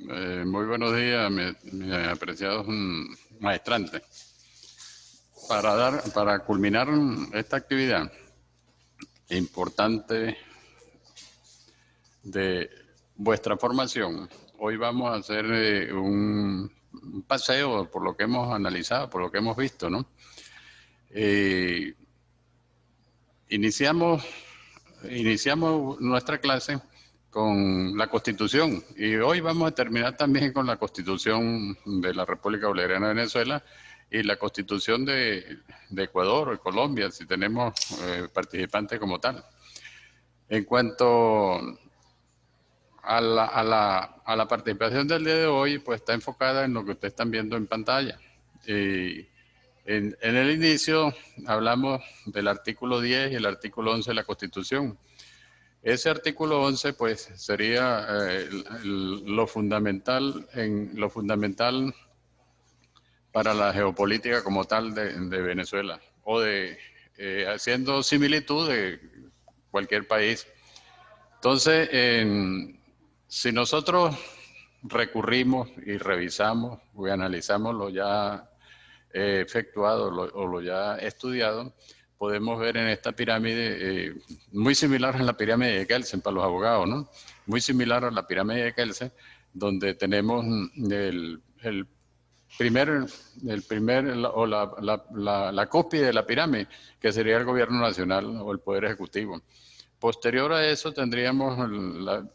Muy buenos días, mis apreciados maestrantes. Para culminar esta actividad importante de vuestra formación, hoy vamos a hacer un paseo por lo que hemos analizado, por lo que hemos visto, ¿no? Iniciamos nuestra clase con la Constitución y hoy vamos a terminar también con la Constitución de la República Bolivariana de Venezuela y la Constitución de Ecuador o de Colombia, si tenemos participantes como tal. En cuanto a la participación del día de hoy, pues está enfocada en lo que ustedes están viendo en pantalla. En el inicio hablamos del artículo 10 y el artículo 11 de la Constitución. Ese artículo 11 pues sería lo fundamental para la geopolítica como tal de Venezuela, o haciendo similitud de cualquier país. Entonces, si nosotros recurrimos y revisamos y analizamos lo ya efectuado o lo ya estudiado, podemos ver en esta pirámide, muy similar a la pirámide de Kelsen para los abogados, ¿no? Muy similar a la pirámide de Kelsen, donde tenemos la cúspide de la pirámide, que sería el gobierno nacional o el poder ejecutivo. Posterior a eso tendríamos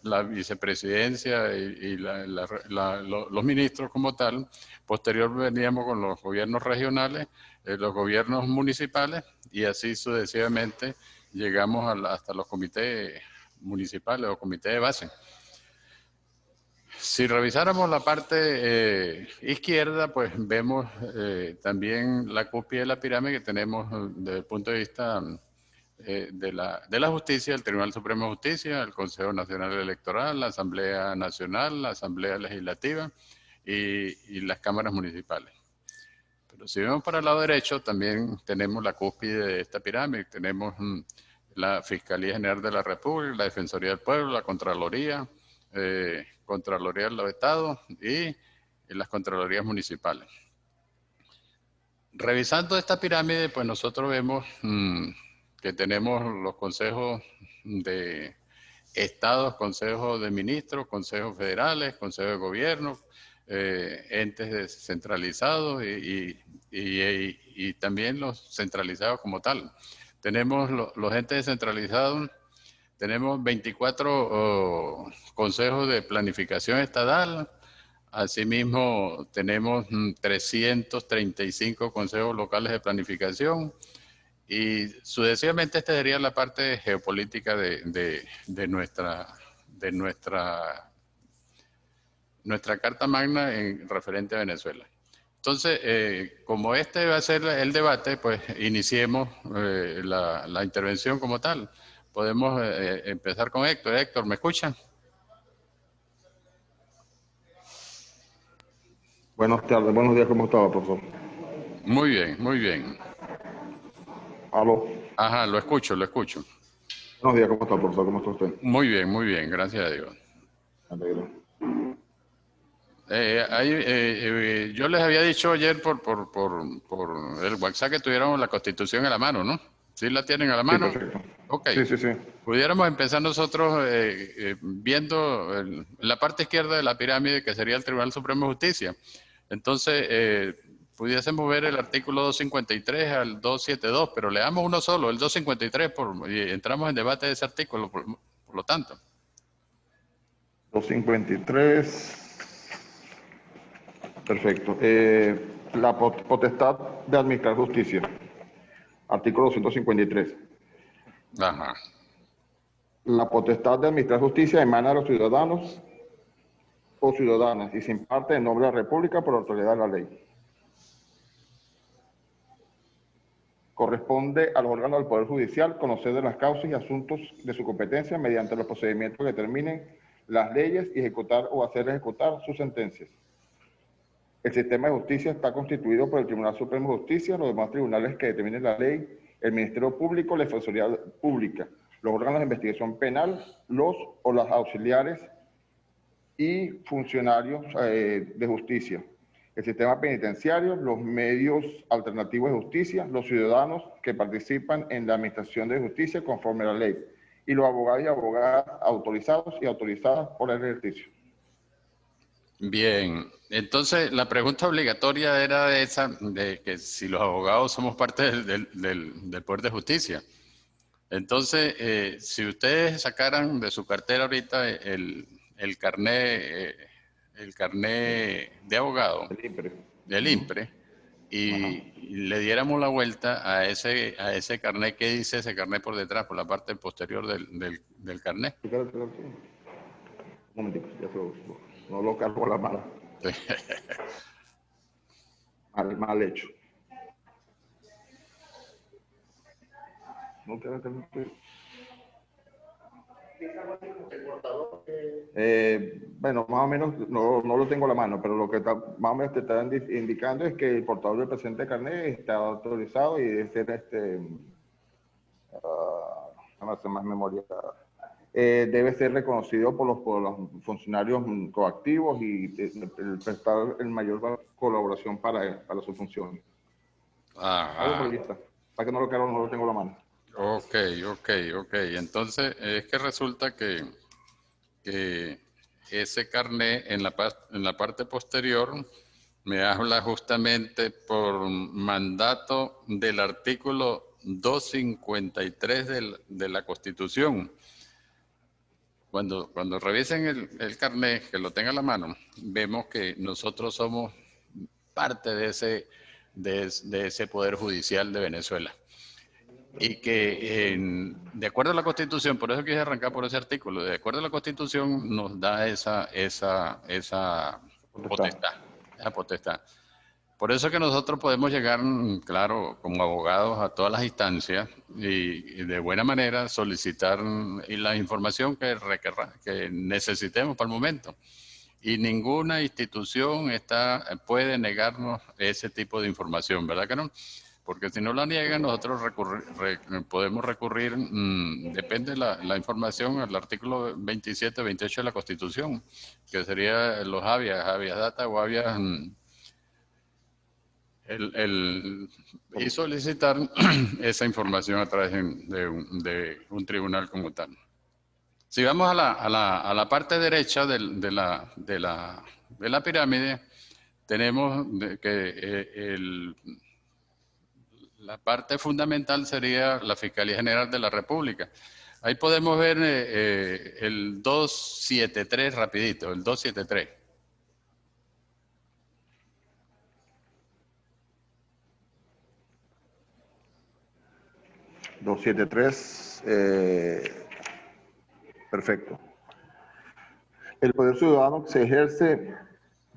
la vicepresidencia y los ministros como tal. Posterior veníamos con los gobiernos regionales, los gobiernos municipales y así sucesivamente llegamos hasta los comités municipales o comités de base. Si revisáramos la parte izquierda, pues vemos también la cúspide de la pirámide que tenemos desde el punto de vista de la justicia, el Tribunal Supremo de Justicia, el Consejo Nacional Electoral, la Asamblea Nacional, la Asamblea Legislativa y las cámaras municipales. Pero si vemos para el lado derecho, también tenemos la cúspide de esta pirámide. Tenemos la Fiscalía General de la República, la Defensoría del Pueblo, la Contraloría, Contraloría de los Estados y las Contralorías Municipales. Revisando esta pirámide, pues nosotros vemos que tenemos los consejos de estados, consejos de ministros, consejos federales, consejos de gobierno, entes descentralizados y también los centralizados como tal. Tenemos los entes descentralizados, tenemos 24 consejos de planificación estatal. Asimismo, tenemos 335 consejos locales de planificación y sucesivamente esta sería la parte geopolítica de nuestra Carta Magna referente a Venezuela. Entonces, como este va a ser el debate, pues iniciemos la intervención como tal. Podemos empezar con Héctor. Héctor, ¿me escuchan? Buenas tardes, buenos días, ¿cómo estaba, profesor? Muy bien, muy bien. ¿Aló? Ajá, lo escucho. Buenos días, ¿cómo está, profesor? ¿Cómo está usted? Muy bien, gracias a Dios. Me alegro. Yo les había dicho ayer por el WhatsApp que tuviéramos la Constitución a la mano, ¿no? ¿Sí la tienen a la Sí, mano? perfecto. Ok. Sí. Pudiéramos empezar nosotros viendo la parte izquierda de la pirámide, que sería el Tribunal Supremo de Justicia. Entonces, pudiésemos ver el artículo 253 al 272, pero leamos uno solo, el 253, y entramos en debate de ese artículo, por lo tanto. 253. Perfecto. La potestad de administrar justicia. Artículo 253. Ajá. La potestad de administrar justicia emana de los ciudadanos o ciudadanas y se imparte en nombre de la República por autoridad de la ley. Corresponde a los órganos del Poder Judicial conocer de las causas y asuntos de su competencia mediante los procedimientos que determinen las leyes y ejecutar o hacer ejecutar sus sentencias. El sistema de justicia está constituido por el Tribunal Supremo de Justicia, los demás tribunales que determinen la ley, el Ministerio Público, la Defensoría Pública, los órganos de investigación penal, los o las auxiliares y funcionarios de justicia, el sistema penitenciario, los medios alternativos de justicia, los ciudadanos que participan en la administración de justicia conforme a la ley, y los abogados y abogadas autorizados y autorizadas por el ejercicio. Bien, entonces la pregunta obligatoria era esa, de que si los abogados somos parte del Poder de Justicia. Entonces, si ustedes sacaran de su cartera ahorita el carné de abogado, El IMPRE. del IMPRE, y le diéramos la vuelta a ese carné, ¿qué dice ese carné por detrás, por la parte posterior del carné? Un momentico, ya no lo cargo con la mano. Mal hecho. Bueno, más o menos no lo tengo a la mano, pero lo que más o menos te están indicando es que el portador del presente carnet está autorizado y debe ser más memoria. Debe ser reconocido por los funcionarios coactivos y prestar el mayor colaboración para su función. Algo por ahí está. Para que no lo tengo a la mano. Ok. Entonces, es que resulta que ese carné en la parte posterior me habla justamente por mandato del artículo 253 de la Constitución. Cuando revisen el carné, que lo tenga a la mano, vemos que nosotros somos parte de ese Poder Judicial de Venezuela. Y que de acuerdo a la Constitución, por eso quise arrancar por ese artículo, de acuerdo a la Constitución nos da esa potestad. Por eso que nosotros podemos llegar, claro, como abogados a todas las instancias y de buena manera solicitar la información que necesitemos para el momento. Y ninguna institución puede negarnos ese tipo de información, ¿verdad que no? Porque si no la niegan, nosotros podemos recurrir, depende la información, al artículo 27, 28 de la Constitución, que sería los habeas data o habeas, y solicitar esa información a través de un tribunal como tal. Si vamos a la parte derecha de la pirámide, tenemos la parte fundamental sería la Fiscalía General de la República. Ahí podemos ver el 273 rapidito, el 273. Perfecto. El poder ciudadano se ejerce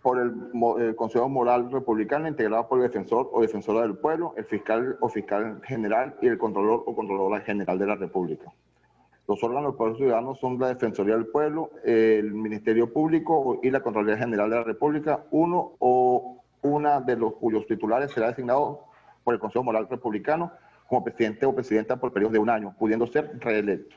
por el Consejo Moral Republicano, integrado por el defensor o defensora del pueblo, el fiscal o fiscal general y el controlador o controladora general de la República. Los órganos del Poder Ciudadano son la Defensoría del Pueblo, el Ministerio Público y la Contraloría General de la República, uno o una de los cuyos titulares será designado por el Consejo Moral Republicano como presidente o presidenta por periodos de un año, pudiendo ser reelecto.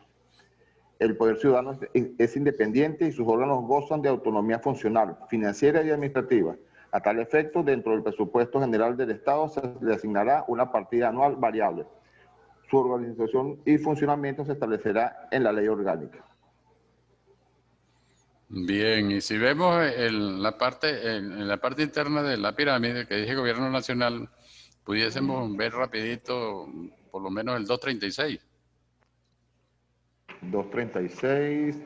El Poder Ciudadano es independiente y sus órganos gozan de autonomía funcional, financiera y administrativa. A tal efecto, dentro del presupuesto general del Estado se le asignará una partida anual variable. Su organización y funcionamiento se establecerá en la ley orgánica. Bien, y si vemos en la parte interna de la pirámide que dije Gobierno Nacional, pudiésemos ver rapidito por lo menos el 236. 236.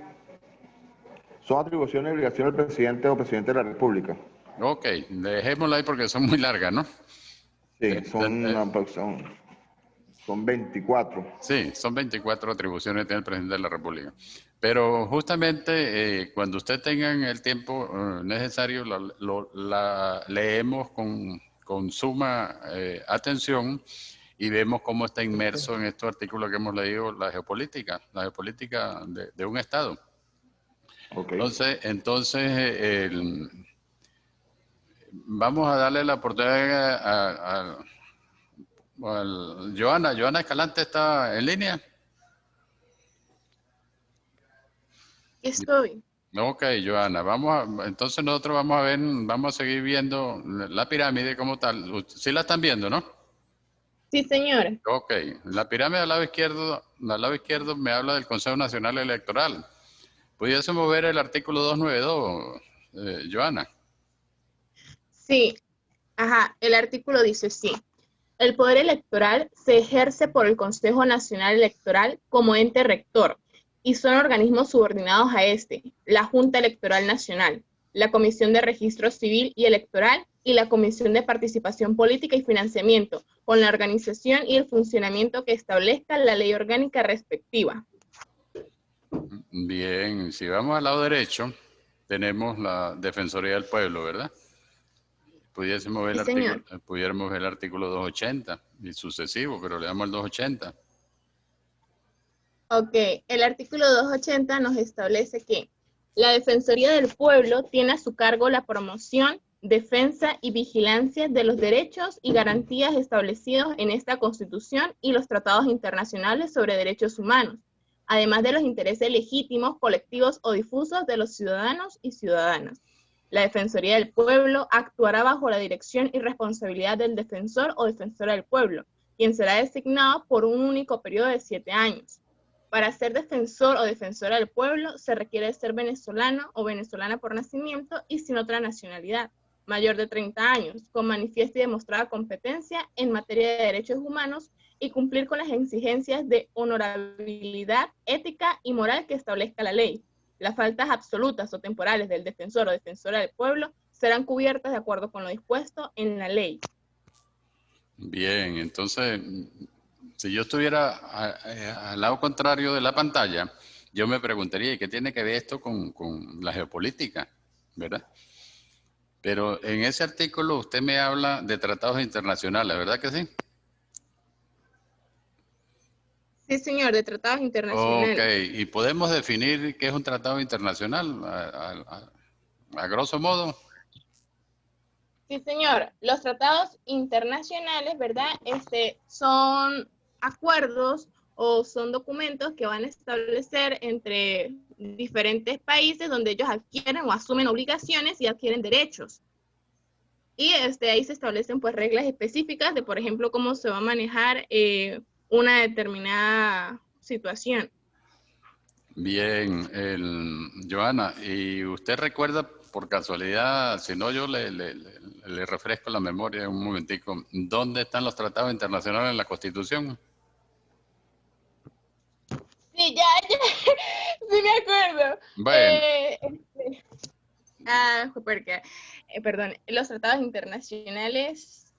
Son atribuciones y obligaciones del presidente o presidente de la República. Ok, dejémosla ahí porque son muy largas, ¿no? Sí, son 24. Sí, son 24 atribuciones que tiene el presidente de la República. Pero justamente cuando usted tenga el tiempo necesario, la leemos con suma atención y vemos cómo está inmerso en estos artículos que hemos leído la geopolítica de un Estado. Okay. Entonces vamos a darle la oportunidad a Joana Escalante, ¿está en línea? Estoy. Ok, Joana, entonces nosotros vamos a ver, vamos a seguir viendo la pirámide como tal. Sí la están viendo, ¿no? Sí, señora. Ok, la pirámide al lado izquierdo me habla del Consejo Nacional Electoral. ¿Pudiésemos ver el artículo 292, Joana? Sí, ajá, el artículo dice sí. El poder electoral se ejerce por el Consejo Nacional Electoral como ente rector y son organismos subordinados a este, la Junta Electoral Nacional, la Comisión de Registro Civil y Electoral y la Comisión de Participación Política y Financiamiento, con la organización y el funcionamiento que establezca la ley orgánica respectiva. Bien, si vamos al lado derecho, tenemos la Defensoría del Pueblo, ¿verdad? Sí, señor. Pudiéramos ver el artículo 280 y sucesivo, pero le damos al 280. Ok, el artículo 280 nos establece que la Defensoría del Pueblo tiene a su cargo la promoción, defensa y vigilancia de los derechos y garantías establecidos en esta Constitución y los tratados internacionales sobre derechos humanos, además de los intereses legítimos, colectivos o difusos de los ciudadanos y ciudadanas. La Defensoría del Pueblo actuará bajo la dirección y responsabilidad del defensor o defensora del pueblo, quien será designado por un único periodo de 7 años. Para ser defensor o defensora del pueblo se requiere ser venezolano o venezolana por nacimiento y sin otra nacionalidad, mayor de 30 años, con manifiesta y demostrada competencia en materia de derechos humanos y cumplir con las exigencias de honorabilidad, ética y moral que establezca la ley. Las faltas absolutas o temporales del defensor o defensora del pueblo serán cubiertas de acuerdo con lo dispuesto en la ley. Bien, entonces, si yo estuviera al lado contrario de la pantalla, yo me preguntaría, ¿y qué tiene que ver esto con la geopolítica? ¿Verdad? Pero en ese artículo usted me habla de tratados internacionales, ¿verdad que sí? Sí, señor, de tratados Ok, internacionales. ¿y podemos definir qué es un tratado internacional a grosso modo? Sí, señor. Los tratados internacionales, ¿verdad? Son acuerdos o son documentos que van a establecer entre diferentes países donde ellos adquieren o asumen obligaciones y adquieren derechos. Y ahí se establecen pues reglas específicas de, por ejemplo, cómo se va a manejar una determinada situación. Bien, Joana, ¿y usted recuerda por casualidad, si no yo le refresco la memoria un momentico, ¿dónde están los tratados internacionales en la Constitución? Sí, ya, sí me acuerdo. Bueno, Porque, perdón, los tratados internacionales,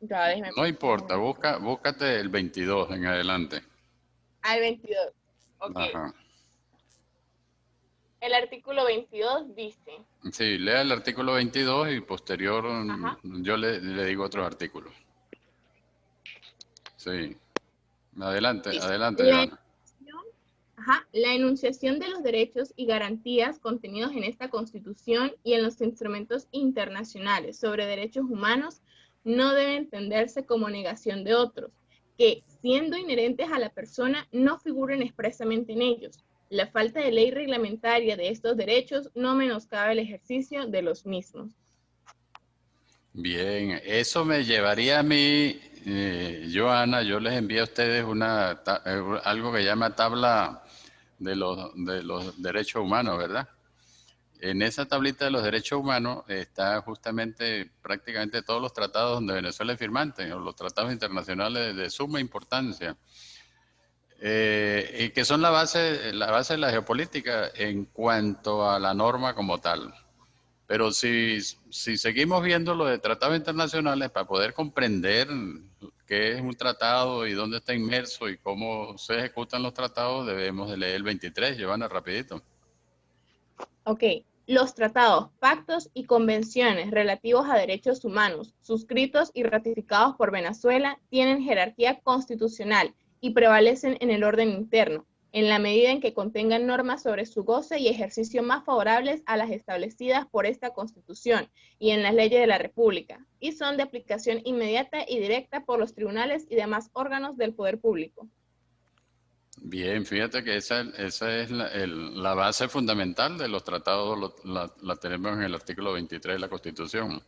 ya, déjeme, no importa, búscate el 22 en adelante. al 22. Ok. Ajá. El artículo 22 dice, Sí, lea el artículo 22 y posterior ajá, yo le digo otros artículos. Sí, adelante, dice, adelante, Joana. la enunciación de los derechos y garantías contenidos en esta Constitución y en los instrumentos internacionales sobre derechos humanos no debe entenderse como negación de otros, que, siendo inherentes a la persona, no figuren expresamente en ellos. La falta de ley reglamentaria de estos derechos no menoscabe el ejercicio de los mismos. Bien, eso me llevaría a mí, Joana, yo les envío a ustedes algo que llama tabla de los derechos humanos, ¿verdad? En esa tablita de los derechos humanos está justamente prácticamente todos los tratados donde Venezuela es firmante, o los tratados internacionales de suma importancia, y que son la base de la geopolítica en cuanto a la norma como tal. Pero si seguimos viendo lo de tratados internacionales para poder comprender qué es un tratado y dónde está inmerso y cómo se ejecutan los tratados, debemos de leer el 23, Giovanna, rapidito. Ok, los tratados, pactos y convenciones relativos a derechos humanos suscritos y ratificados por Venezuela tienen jerarquía constitucional y prevalecen en el orden interno, en la medida en que contengan normas sobre su goce y ejercicio más favorables a las establecidas por esta Constitución y en las leyes de la República, y son de aplicación inmediata y directa por los tribunales y demás órganos del poder público. Bien, fíjate que esa es la base fundamental de los tratados, la tenemos en el artículo 23 de la Constitución.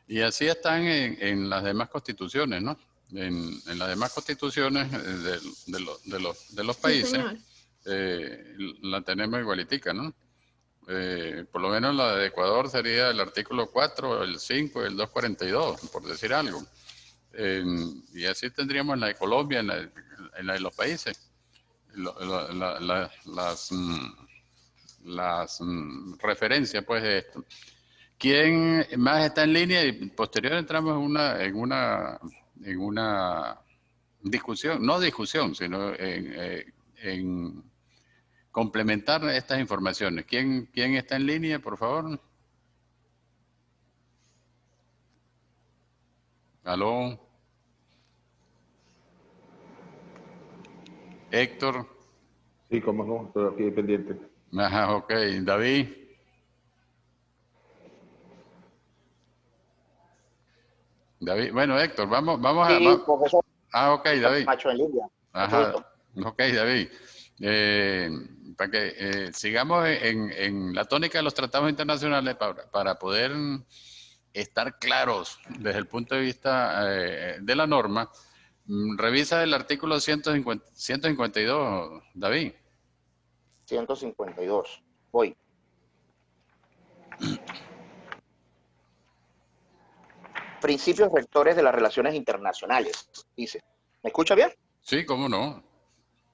Y así están en las demás constituciones, ¿no? En las demás constituciones de los Sí, países señor. la tenemos igualitica, ¿no? Por lo menos la de Ecuador sería el artículo 4, el 5 y el 242, por decir algo. Y así tendríamos la de Colombia, en la de los países. Las referencias, pues, de esto. ¿Quién más está en línea? Y posterior entramos en una discusión, no discusión, sino en complementar estas informaciones. ¿Quién está en línea, por favor? ¿Aló? Héctor. Sí, cómo no, estoy aquí pendiente. Ajá, ok. David. David. Bueno, Héctor, Sí, profesor ok, David. Camacho en línea. Mucho Ajá, gusto. ok, David. Eh, para que sigamos en la tónica de los tratados internacionales para poder estar claros desde el punto de vista de la norma, revisa el artículo 152, David. 152. Voy. Principios rectores de las relaciones internacionales, dice. ¿Me escucha bien? Sí, cómo no.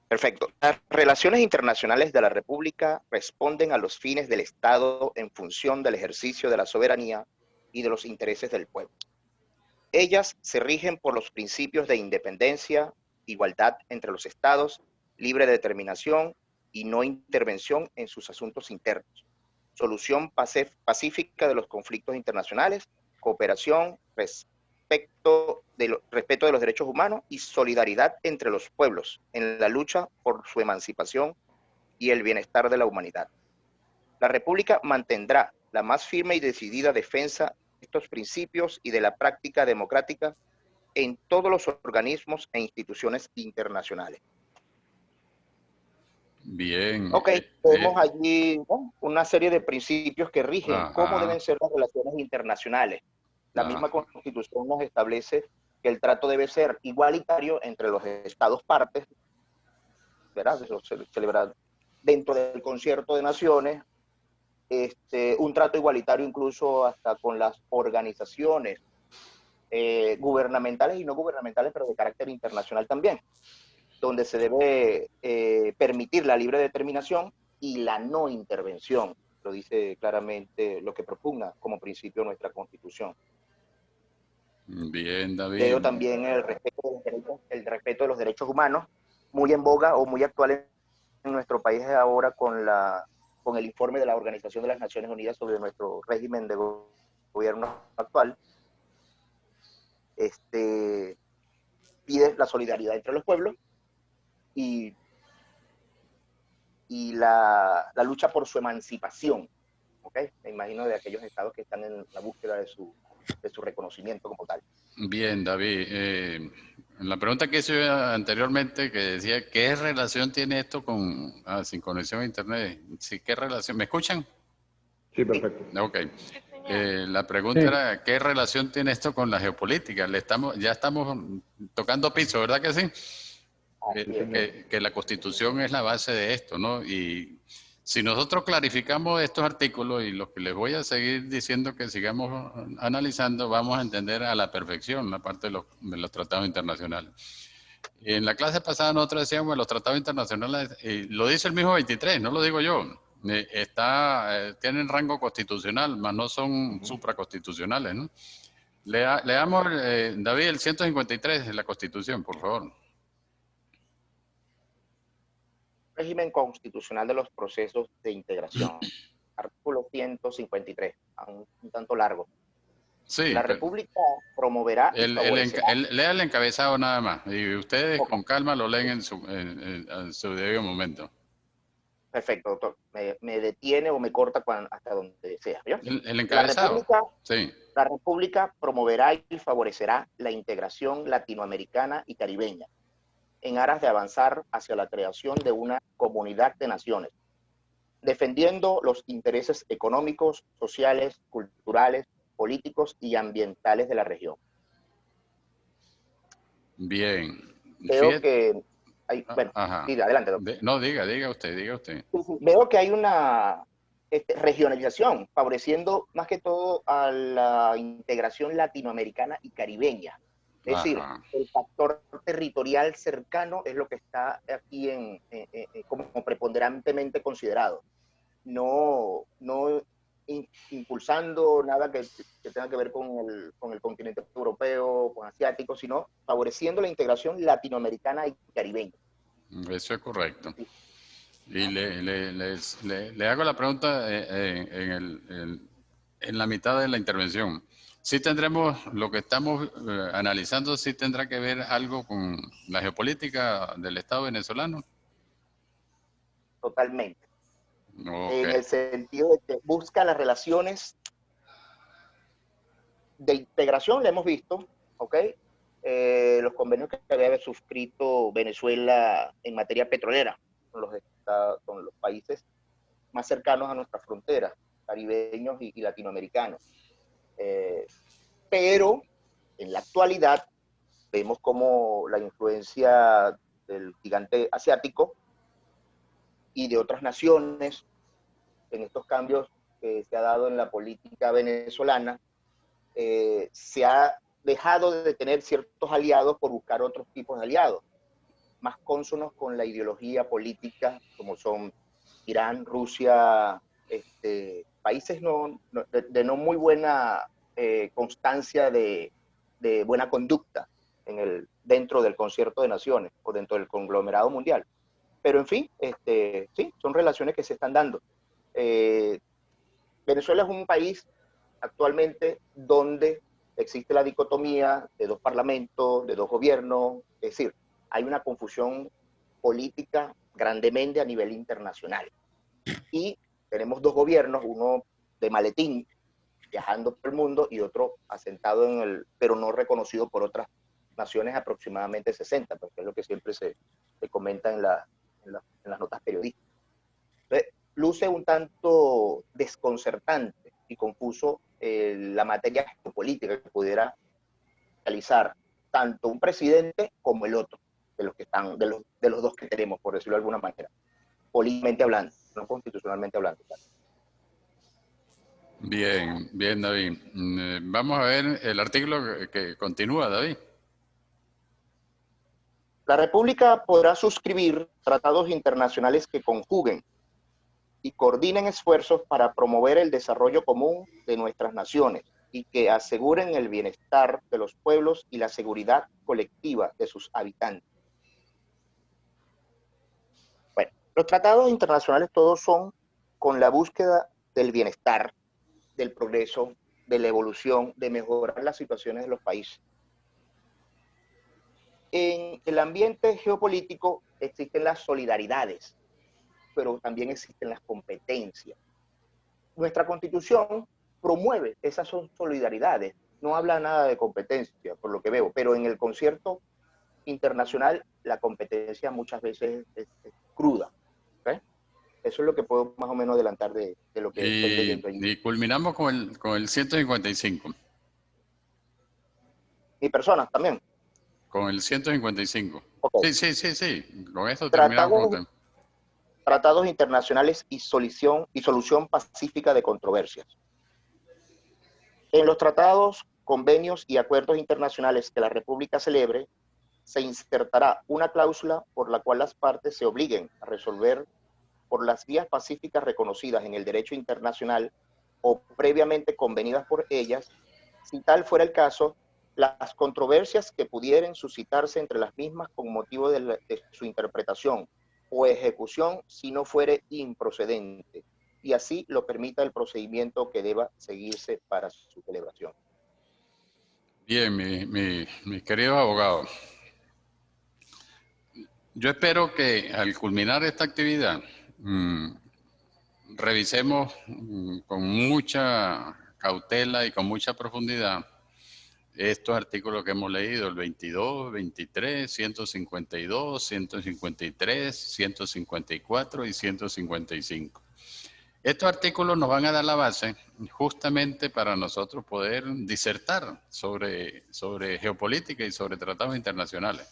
Perfecto. Las relaciones internacionales de la República responden a los fines del Estado en función del ejercicio de la soberanía y de los intereses del pueblo. Ellas se rigen por los principios de independencia, igualdad entre los estados, libre determinación y no intervención en sus asuntos internos, solución pacífica de los conflictos internacionales, cooperación, respeto de los derechos humanos y solidaridad entre los pueblos en la lucha por su emancipación y el bienestar de la humanidad. La República mantendrá la más firme y decidida defensa de estos principios y de la práctica democrática en todos los organismos e instituciones internacionales. Bien. Ok, vemos allí, ¿no?, una serie de principios que rigen cómo deben ser las relaciones internacionales. La misma Constitución nos establece que el trato debe ser igualitario entre los estados partes, ¿verdad? Eso se celebra dentro del concierto de naciones, un trato igualitario incluso hasta con las organizaciones gubernamentales y no gubernamentales, pero de carácter internacional también, donde se debe permitir la libre determinación y la no intervención. Lo dice claramente lo que propugna como principio nuestra Constitución. Bien, David. Veo también el respeto de los derechos humanos, muy en boga o muy actual en nuestro país ahora con el informe de la Organización de las Naciones Unidas sobre nuestro régimen de gobierno actual. Pide la solidaridad entre los pueblos y la lucha por su emancipación, ¿okay? Me imagino de aquellos estados que están en la búsqueda de su reconocimiento como tal. Bien, David. La pregunta que hice anteriormente, que decía, ¿qué relación tiene esto con sin conexión a Internet? Sí, ¿qué relación? ¿Me escuchan? Sí, perfecto. Ok. La pregunta era, ¿qué relación tiene esto con la geopolítica? Ya estamos tocando piso, ¿verdad que sí? Que la Constitución es la base de esto, ¿no? Y si nosotros clarificamos estos artículos y lo que les voy a seguir diciendo que sigamos analizando, vamos a entender a la perfección la parte de los tratados internacionales. En la clase pasada nosotros decíamos los tratados internacionales, lo dice el mismo 23, no lo digo yo, tienen rango constitucional, mas no son supraconstitucionales, ¿no? Leamos, David, el 153 de la Constitución, por favor. Régimen constitucional de los procesos de integración. Artículo 153, un tanto largo. Sí, la República promoverá y favorecerá. Lea el encabezado nada más y ustedes con calma lo leen en su debido momento. Perfecto, doctor. Me detiene o me corta hasta donde desea. El encabezado. La República promoverá y favorecerá la integración latinoamericana y caribeña en aras de avanzar hacia la creación de una comunidad de naciones, defendiendo los intereses económicos, sociales, culturales, políticos y ambientales de la región. Bien. Veo que hay, bueno, Ajá. sí, adelante, doctor. No, diga usted. Veo que hay una regionalización, favoreciendo más que todo a la integración latinoamericana y caribeña. Es decir, el factor territorial cercano es lo que está aquí como preponderantemente considerado. No impulsando nada que tenga que ver con el continente europeo, con asiático, sino favoreciendo la integración latinoamericana y caribeña. Eso es correcto. Y le hago la pregunta en la mitad de la intervención. ¿Sí tendremos, lo que estamos analizando, sí tendrá que ver algo con la geopolítica del Estado venezolano? Totalmente. Okay. En el sentido de que busca las relaciones de integración, le hemos visto, ¿ok? Los convenios que había suscrito Venezuela en materia petrolera con los países más cercanos a nuestra frontera, caribeños y latinoamericanos. Pero en la actualidad vemos como la influencia del gigante asiático y de otras naciones en estos cambios que se ha dado en la política venezolana, se ha dejado de tener ciertos aliados por buscar otros tipos de aliados, más cónsonos con la ideología política, como son Irán, Rusia, países de no muy buena constancia de buena conducta dentro del concierto de naciones o dentro del conglomerado mundial. Pero en fin, sí, son relaciones que se están dando. Venezuela es un país actualmente donde existe la dicotomía de dos parlamentos, de dos gobiernos, es decir, hay una confusión política grandemente a nivel internacional. Y tenemos dos gobiernos, uno de maletín, viajando por el mundo, y otro asentado pero no reconocido por otras naciones, aproximadamente 60, porque es lo que siempre se comenta en las notas periodísticas. Entonces, luce un tanto desconcertante y confuso la materia geopolítica que pudiera realizar tanto un presidente como el otro, de los dos que tenemos, por decirlo de alguna manera, políticamente hablando, no constitucionalmente hablando. Bien, David. Vamos a ver el artículo que continúa, David. La República podrá suscribir tratados internacionales que conjuguen y coordinen esfuerzos para promover el desarrollo común de nuestras naciones y que aseguren el bienestar de los pueblos y la seguridad colectiva de sus habitantes. Bueno, los tratados internacionales todos son con la búsqueda del bienestar, del progreso, de la evolución, de mejorar las situaciones de los países. En el ambiente geopolítico existen las solidaridades, pero también existen las competencias. Nuestra Constitución promueve esas solidaridades, no habla nada de competencia, por lo que veo, pero en el concierto internacional la competencia muchas veces es cruda. ¿Okay? Eso es lo que puedo más o menos adelantar de lo que estoy leyendo ahí. Y culminamos con el 155. ¿Y personas también? Con el 155. Okay. Sí. Con eso terminamos. Tratados internacionales y solución pacífica de controversias. En los tratados, convenios y acuerdos internacionales que la República celebre, se insertará una cláusula por la cual las partes se obliguen a resolver por las vías pacíficas reconocidas en el derecho internacional o previamente convenidas por ellas, si tal fuera el caso, las controversias que pudieran suscitarse entre las mismas con motivo de su interpretación o ejecución si no fuere improcedente, y así lo permita el procedimiento que deba seguirse para su celebración. Bien, mi querido abogado. Yo espero que al culminar esta actividad revisemos con mucha cautela y con mucha profundidad estos artículos que hemos leído, el 22, 23, 152, 153, 154 y 155. Estos artículos nos van a dar la base justamente para nosotros poder disertar sobre geopolítica y sobre tratados internacionales.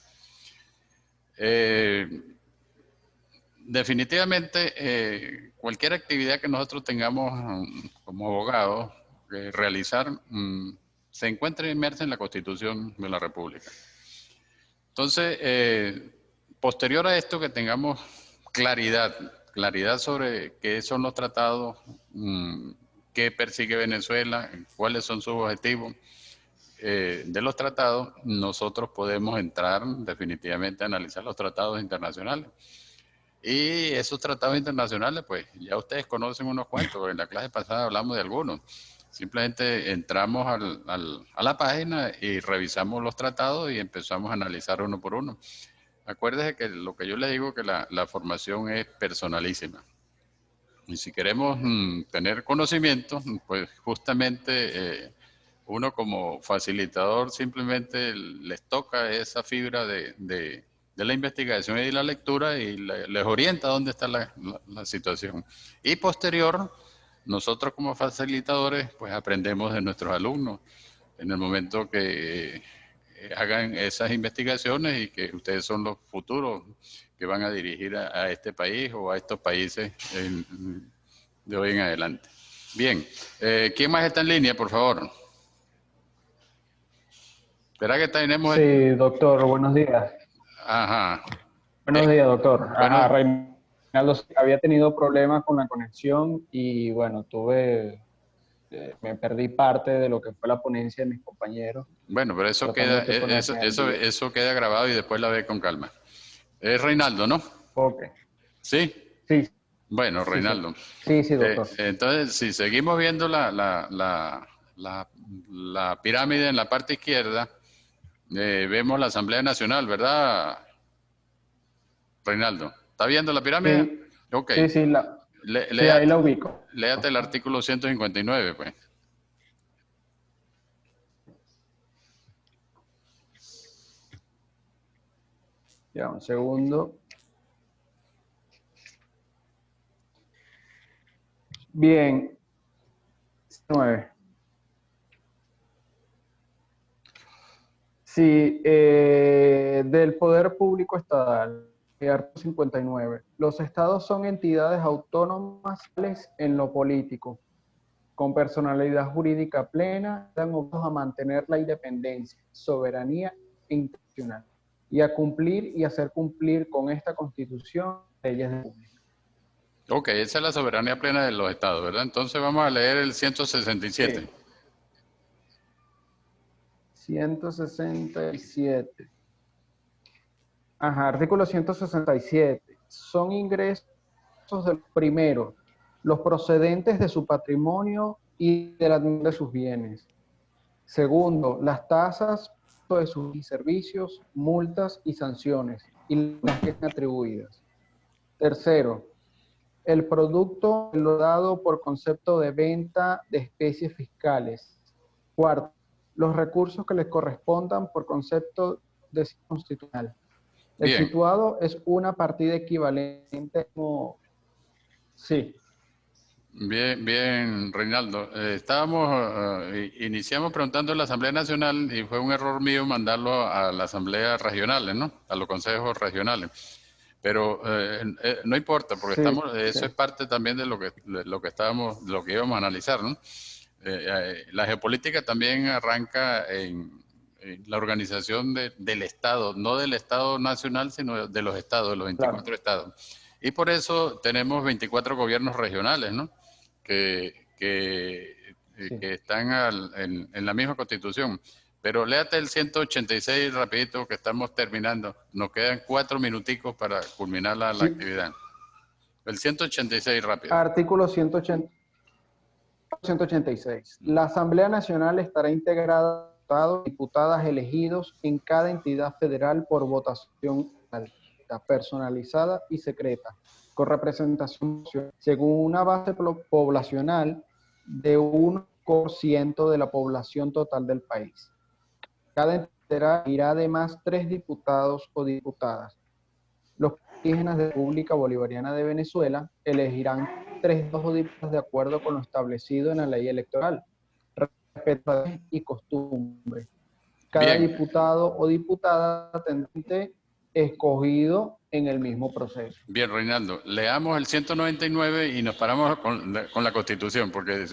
Definitivamente, cualquier actividad que nosotros tengamos como abogados realizar se encuentra inmersa en la Constitución de la República. Entonces, posterior a esto, que tengamos claridad sobre qué son los tratados, qué persigue Venezuela, cuáles son sus objetivos de los tratados, nosotros podemos entrar definitivamente a analizar los tratados internacionales. Y esos tratados internacionales, pues ya ustedes conocen unos cuantos, en la clase pasada hablamos de algunos. Simplemente entramos a la página y revisamos los tratados y empezamos a analizar uno por uno. Acuérdense que lo que yo les digo, que la formación es personalísima. Y si queremos tener conocimiento, pues justamente uno como facilitador simplemente les toca esa fibra de la investigación y de la lectura y les orienta dónde está la situación. Y posterior, nosotros como facilitadores, pues aprendemos de nuestros alumnos en el momento que hagan esas investigaciones y que ustedes son los futuros que van a dirigir a este país o a estos países de hoy en adelante. Bien, ¿quién más está en línea, por favor? ¿Será que tenemos? Sí, doctor, buenos días. Ajá. Buenos días, doctor. Bueno, Ajá, Reinaldo, había tenido problemas con la conexión y bueno, me perdí parte de lo que fue la ponencia de mis compañeros. Bueno, pero eso queda grabado y después la ve con calma. Es Reinaldo, ¿no? Ok. ¿Sí? Sí. Bueno, Reinaldo. Sí, doctor. Entonces, si seguimos viendo la pirámide en la parte izquierda, vemos la Asamblea Nacional, ¿verdad, Reinaldo? ¿Está viendo la pirámide? Sí. Ok. Sí, ahí la ubico. Léate el artículo 159, pues. Ya, un segundo. Bien. 9. Sí, del poder público estatal, artículo 59. Los estados son entidades autónomas en lo político, con personalidad jurídica plena, están obligados a mantener la independencia, soberanía internacional y a cumplir y hacer cumplir con esta Constitución leyes de público. Ok, esa es la soberanía plena de los estados, ¿verdad? Entonces vamos a leer el 167. Sí. 167. Ajá, artículo 167. Son ingresos del primero, los procedentes de su patrimonio y de sus bienes. Segundo, las tasas de sus servicios, multas y sanciones y las que están atribuidas. Tercero, el producto lo dado por concepto de venta de especies fiscales. Cuarto, los recursos que les correspondan por concepto de constitucional. El Bien. situado es una partida equivalente como... Sí. Bien, Reinaldo. Iniciamos preguntando a la Asamblea Nacional y fue un error mío mandarlo a las asambleas regionales, ¿no? A los consejos regionales. Pero no importa, porque eso es parte también de lo que íbamos a analizar, ¿no? La geopolítica también arranca en la organización del Estado, no del Estado nacional, sino de los estados, de los 24 estados. Y por eso tenemos 24 gobiernos regionales, ¿no? Que están en la misma Constitución. Pero léate el 186 rapidito, que estamos terminando. Nos quedan 4 minuticos para culminar la actividad. El 186 rápido. Artículo 186. La Asamblea Nacional estará integrada de diputadas elegidos en cada entidad federal por votación personalizada y secreta, con representación según una base poblacional de 1% de la población total del país. Cada entidad irá además 3 diputados o diputadas. Los indígenas de la República Bolivariana de Venezuela elegirán 3 diputados de acuerdo con lo establecido en la ley electoral, respeto y costumbres. Cada Bien. diputado o diputada tendrá escogido en el mismo proceso. Bien, Reinaldo, leamos el 199 y nos paramos con la Constitución, porque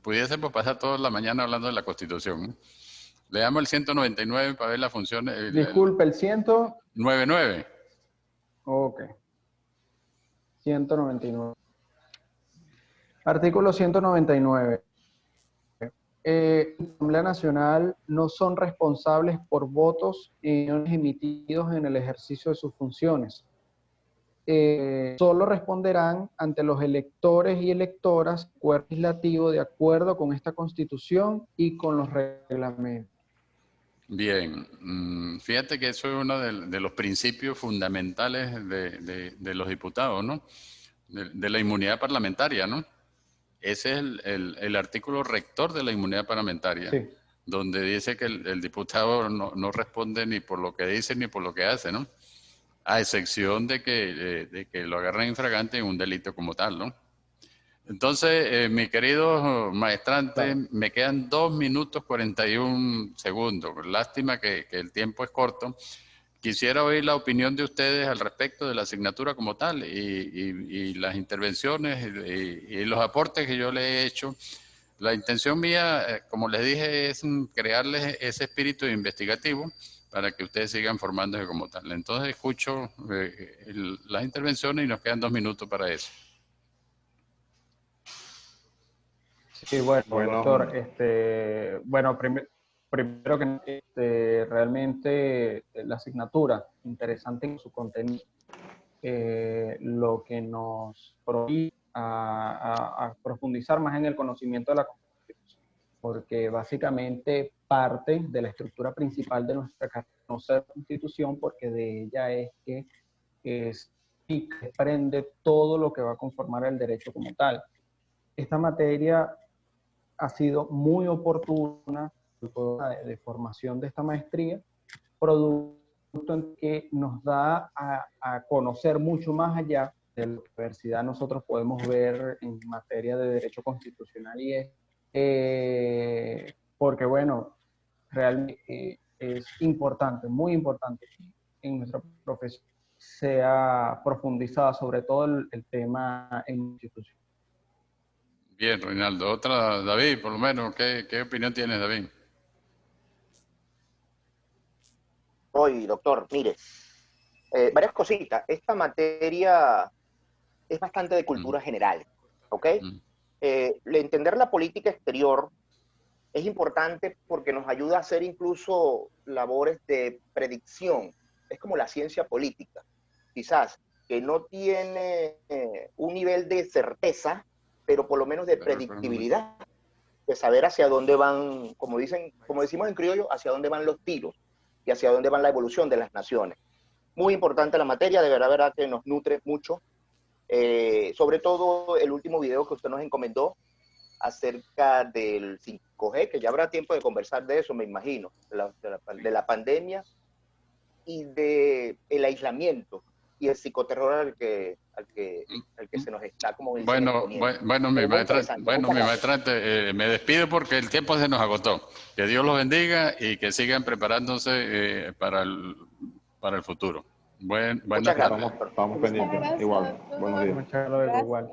pudiésemos pasar toda la mañana hablando de la Constitución, ¿no? Leamos el 199 para ver las funciones. Disculpe, el 199. Ok. 199. Artículo 199. La Asamblea Nacional no son responsables por votos emitidos en el ejercicio de sus funciones. Solo responderán ante los electores y electoras del cuerpo legislativo de acuerdo con esta Constitución y con los reglamentos. Bien, fíjate que eso es uno de los principios fundamentales de los diputados, ¿no? De la inmunidad parlamentaria, ¿no? Ese es el artículo rector de la inmunidad parlamentaria, sí, donde dice que el diputado no responde ni por lo que dice ni por lo que hace, ¿no? A excepción de que lo agarren infragante en un delito como tal, ¿no? Entonces, mi querido maestrante, claro, me quedan 2 minutos 41 segundos. Lástima que el tiempo es corto. Quisiera oír la opinión de ustedes al respecto de la asignatura como tal y las intervenciones y los aportes que yo le he hecho. La intención mía, como les dije, es crearles ese espíritu investigativo para que ustedes sigan formándose como tal. Entonces escucho las intervenciones y nos quedan 2 minutos para eso. Sí, bueno, doctor, bueno, primero que realmente la asignatura, interesante en su contenido, lo que nos prohíbe a profundizar más en el conocimiento de la Constitución, porque básicamente parte de la estructura principal de nuestra carrera es conocer la Constitución, porque de ella es que y desprende todo lo que va a conformar el derecho como tal. Esta materia ha sido muy oportuna de formación de esta maestría, producto que nos da a conocer mucho más allá de la universidad. Nosotros podemos ver en materia de derecho constitucional y porque bueno, realmente es importante, muy importante en nuestra profesión sea profundizada sobre todo el tema en institución. Bien, Reinaldo. Otra, David, por lo menos, ¿qué opinión tienes, David? Hoy, doctor, mire, varias cositas. Esta materia es bastante de cultura general, ¿ok? Entender la política exterior es importante porque nos ayuda a hacer incluso labores de predicción. Es como la ciencia política, quizás, que no tiene un nivel de certeza, pero por lo menos de predictibilidad, de saber hacia dónde van, como decimos en criollo, hacia dónde van los tiros y hacia dónde van la evolución de las naciones. Muy importante la materia, de verdad que nos nutre mucho. Sobre todo el último video que usted nos encomendó acerca del 5G, que ya habrá tiempo de conversar de eso, me imagino, de la pandemia y del aislamiento y el psicoterror al que se nos está como bueno, mi maestrante, me despido porque el tiempo se nos agotó. Que Dios los bendiga y que sigan preparándose para el futuro. Buenas tardes. Estamos pendientes. Igual. Buenos días. Muchas gracias. Igual.